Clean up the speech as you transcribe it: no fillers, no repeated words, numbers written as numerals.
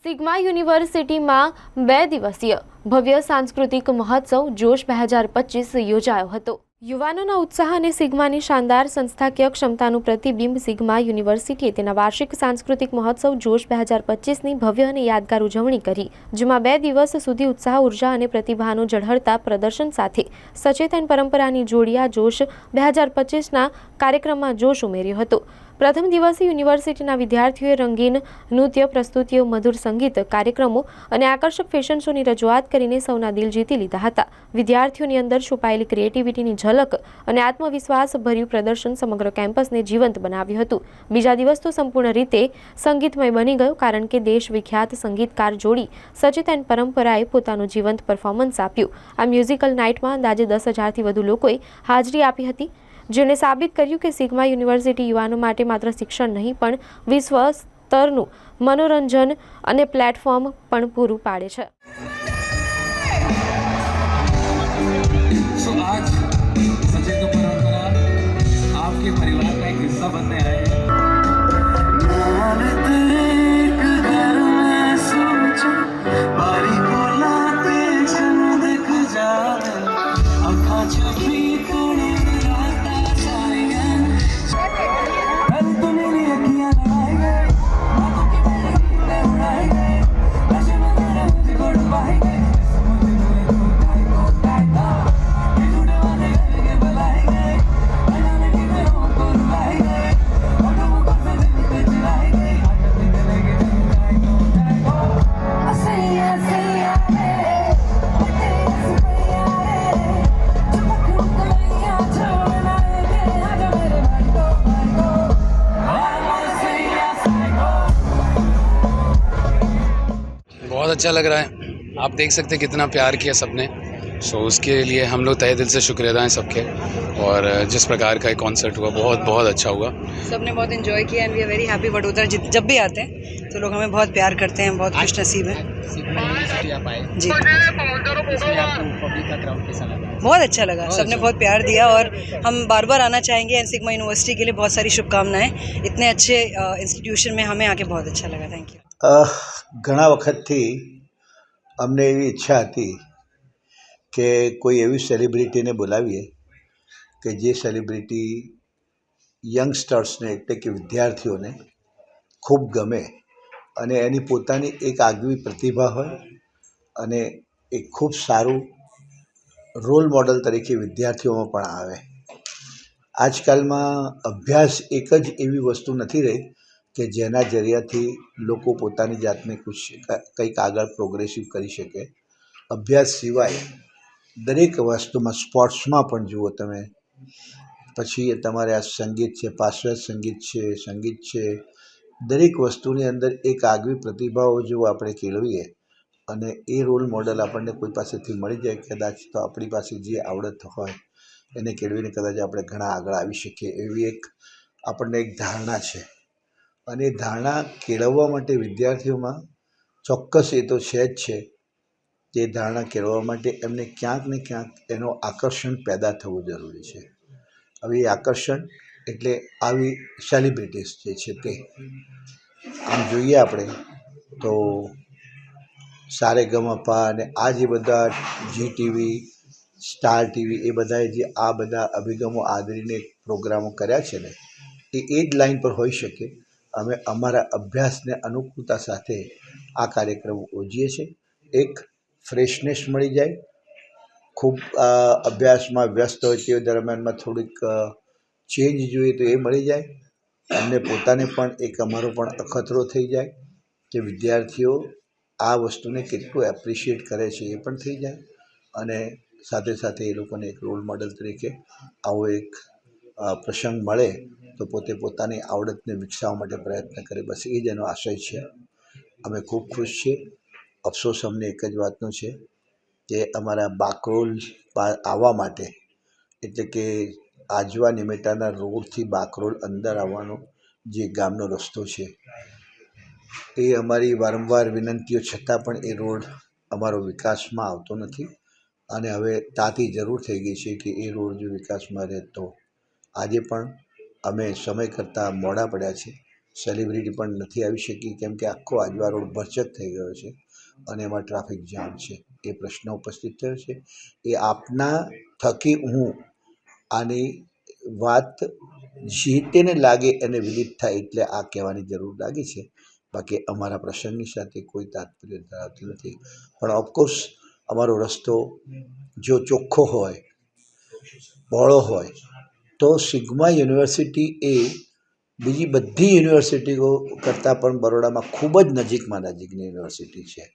Sigma યુનિવર્સિટીમાં 2 દિવસીય ભવ્ય સાંસ્કૃતિક મહોત્સવ જોશ 2025 યોજાયો હતો। યુવાનોના ઉત્સાહ અને સિગ્માની શાનદાર સંસ્થાકીય ક્ષમતાનું પ્રતિબિંબ સિગ્મા યુનિવર્સિટીએ તેના વાર્ષિક સાંસ્કૃતિક મહોત્સવ જોશ 2025ની ભવ્ય અને યાદગાર ઉજવણી કરી, જેમાં 2 દિવસ સુધી ઉત્સાહ, ઉર્જા અને પ્રતિભાનું ઝળહળતા પ્રદર્શન સાથે સચેતન પરંપરાની જોડી આ જોશ 2025ના કાર્યક્રમમાં જોશ ઉમેર્યો હતો। પ્રથમ દિવસે યુનિવર્સિટીના વિદ્યાર્થીઓએ રંગીન નૃત્ય પ્રસ્તુતિઓ, મધુર સંગીત કાર્યક્રમો અને આકર્ષક ફેશન શોની રજૂઆત કરીને સૌના દિલ જીતી લીધા હતા। વિદ્યાર્થીઓની અંદર છુપાયેલી ક્રિએટિવિટીની ઝલક અને આત્મવિશ્વાસભર્યું પ્રદર્શન સમગ્ર કેમ્પસને જીવંત બનાવ્યું હતું। બીજા દિવસ તો સંપૂર્ણ રીતે સંગીતમય બની ગયો, કારણ કે દેશ વિખ્યાત સંગીતકાર જોડી સચેતન પરંપરાએ પોતાનું જીવંત પરફોર્મન્સ આપ્યું। આ મ્યુઝિકલ નાઇટમાં અંદાજે 10,000થી વધુ લોકોએ હાજરી આપી હતી, જેણે સાબિત કર્યું કે સિગ્મા યુનિવર્સિટી યુવાનો માટે માત્ર શિક્ષણ નહીં પણ વિશ્વ સ્તરનું મનોરંજન અને પ્લેટફોર્મ પણ પૂરું પાડે છે। आज सचेत परंपरा आपके परिवार का एक हिस्सा बनने आए हैं। बहुत अच्छा लग रहा है। आप देख सकते हैं कितना प्यार किया सबने। सो उसके लिए हम लोग तहे दिल से शुक्रिया हैं सबके। और जिस प्रकार का एक कॉन्सर्ट हुआ, बहुत बहुत अच्छा हुआ। सबने बहुत एंजॉय किया and we are very happy. Vadodara जब भी आते हैं तो लोग हमें बहुत प्यार करते हैं, बहुत खुश नसीब हैं। जी, बहुत अच्छा लगा, सबने बहुत प्यार दिया और हम बार बार आना चाहेंगे। एंड सिग्मा यूनिवर्सिटी के लिए बहुत सारी शुभकामनाएं। इतने अच्छे इंस्टीट्यूशन में हमें आके बहुत अच्छा लगा। Thank you. ઘણા વખતથી અમને એવી ઈચ્છા હતી કે કોઈ એવી સેલિબ્રિટીને બોલાવીએ કે જે સેલિબ્રિટી યંગસ્ટર્સને એટલે કે વિદ્યાર્થીઓને ખૂબ ગમે અને એની પોતાની એક આગવી પ્રતિભા હોય અને એક ખૂબ સારું રોલ મોડલ તરીકે વિદ્યાર્થીઓમાં પણ આવે। આજકાલમાં અભ્યાસ એક જ એવી વસ્તુ નથી રહી કે જેના જરિયાથી લોકો પોતાની જાતને કંઈક આગળ પ્રોગ્રેસિવ કરી શકે। અભ્યાસ સિવાય દરેક વસ્તુમાં, સ્પોર્ટ્સમાં પણ જુઓ તમે, પછી તમારે આ સંગીત છે, પાશ્ચાત્ય સંગીત છે, દરેક વસ્તુની અંદર એક આગવી પ્રતિભાઓ જો આપણે કેળવીએ અને એ રોલ મોડલ આપણને કોઈ પાસેથી મળી જાય, કદાચ તો આપણી પાસે જે આવડત હોય એને કેળવીને કદાચ આપણે ઘણા આગળ આવી શકીએ, એવી એક આપણને એક ધારણા છે। અને ધારણા કેળવવા માટે વિદ્યાર્થીઓમાં ચોક્કસ એ તો છે જ છે કે ધારણા કેળવવા માટે એમને ક્યાંક ને ક્યાંક એનો આકર્ષણ પેદા થવું જરૂરી છે। હવે એ આકર્ષણ એટલે આવી સેલિબ્રિટીઝ જે છે તે, આમ જોઈએ આપણે તો સારેગમપા અને આ જે બધા જી ટીવી, સ્ટાર ટીવી, એ બધાએ જે આ બધા અભિગમો આદરીને પ્રોગ્રામો કર્યા છે ને, એ જ લાઈન પર હોઈ શકે। અમે અમારા અભ્યાસને અનુકૂળતા સાથે આ કાર્યક્રમ યોજીએ છીએ। એક ફ્રેશનેસ મળી જાય, ખૂબ અભ્યાસમાં વ્યસ્ત હોય તે દરમિયાનમાં થોડીક ચેન્જ જોઈએ તો એ મળી જાય। અમને પોતાને પણ એક અમારો પણ અખતરો થઈ જાય કે વિદ્યાર્થીઓ આ વસ્તુને કેટલું એપ્રિશિએટ કરે છે એ પણ થઈ જાય અને સાથે સાથે એ લોકોને એક રોલ મોડલ તરીકે આવો એક પ્રસંગ મળે તો પોતે પોતાની આવડતને વિકસાવવા માટે પ્રયત્ન કરે। બસ એ જ એનો આશય છે। અમે ખૂબ ખુશ છીએ। અફસોસ અમને એક જ વાતનો છે કે અમારા બાકરોલ આવવા માટે, એટલે કે આજવા નિમેટાના રોડથી બાકરોલ અંદર આવવાનો જે ગામનો રસ્તો છે, એ અમારી વારંવાર વિનંતીઓ છતાં પણ એ રોડ અમારો વિકાસમાં આવતો નથી અને હવે તાતી જરૂર થઈ ગઈ છે કે એ રોડ જો વિકાસમાં રહે તો। આજે પણ અમે સમય કરતાં મોડા પડ્યા છીએ, સેલિબ્રિટી પણ નથી આવી શકી કેમ કે આખો આજવા રોડ ભરચક થઈ ગયો છે અને એમાં ટ્રાફિક જામ છે. એ પ્રશ્ન ઉપસ્થિત થયો છે. એ આપના થકી હું આની વાત જે તેને લાગે એને વિદિત થાય એટલે આ કહેવાની જરૂર લાગી છે. બાકી અમારા પ્રસંગની સાથે કોઈ તાત્પર્ય ધરાવતું નથી. પણ ઓફકોર્સ અમારો રસ્તો જો ચોખ્ખો હોય, બહોળો હોય તો સિગ્મા યુનિવર્સિટી એ બીજી બધી યુનિવર્સિટીઓ કરતાં પણ બરોડામાં ખૂબ જ નજીકમાં નજીકની યુનિવર્સિટી છે.